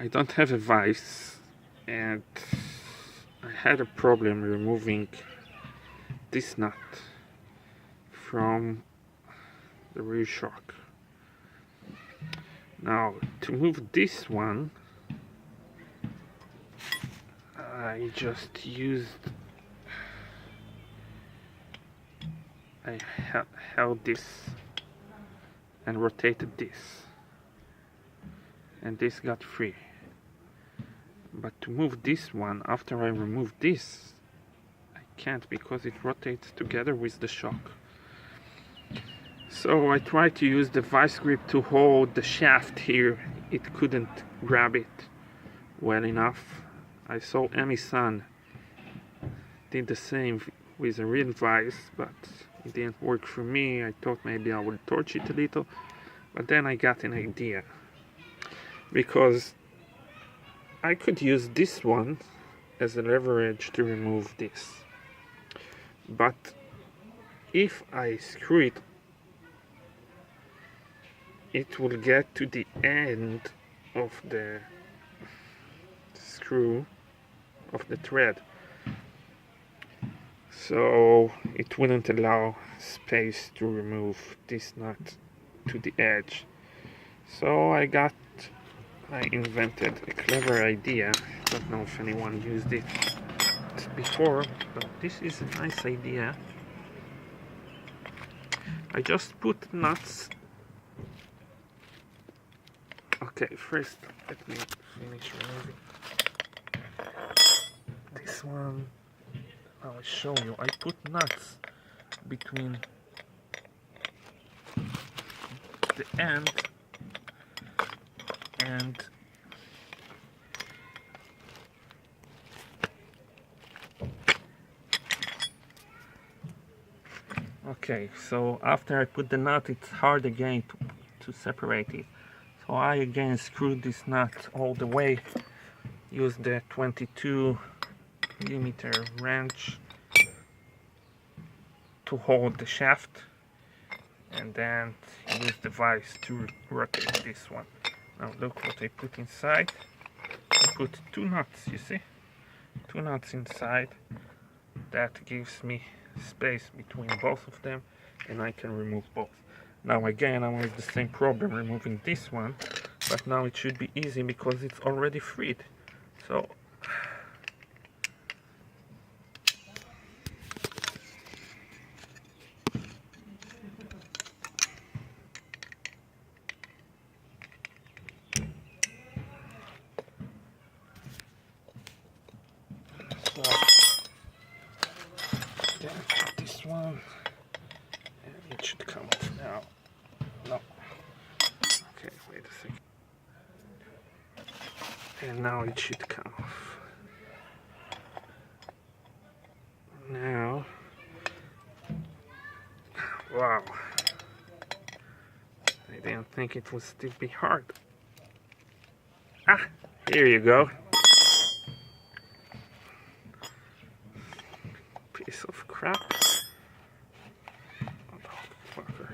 I don't have a vise, and I had a problem removing this nut from the rear shock. Now, to move this one, I just used, I held this and rotated this, and this got free. But to move this one, after I remove this, I can't, because it rotates together with the shock. So I tried to use the vice grip to hold the shaft here. It couldn't grab it well enough. I saw Emmy's son did the same with a real vise, but it didn't work for me. I thought maybe I would torch it a little, but then I got an idea, because I could use this one as a leverage to remove this. But if I screw it, it will get to the end of the screw of the thread, so it wouldn't allow space to remove this nut to the edge. So I invented a clever idea. I don't know if anyone used it before, but this is a nice idea. I just put nuts. Okay, first let me finish removing this one. I will show you. I put nuts between the end and okay, so after I put the nut, it's hard again to separate it. So I again screwed this nut all the way, use the 22mm wrench to hold the shaft, and then use the vise to rotate this one. Now look what I put inside. I put two nuts, you see? Two nuts inside. That gives me space between both of them, and I can remove both. Now again, I have the same problem removing this one, but now it should be easy because it's already freed. So then put this one, and it should come off now. No. Okay, wait a second. And now it should come off. Now, wow. I didn't think it would still be hard. Ah, here you go. Piece of crap. Motherfucker.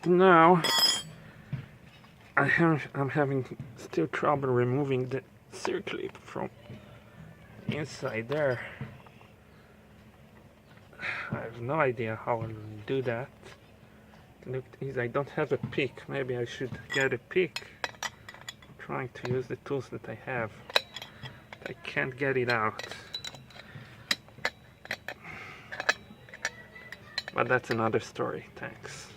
Now, I'm having still trouble removing the circlip from inside there. I have no idea how I'll do that. Look, I don't have a pick. Maybe I should get a pick. I'm trying to use the tools that I have. I can't get it out. But that's another story. Thanks.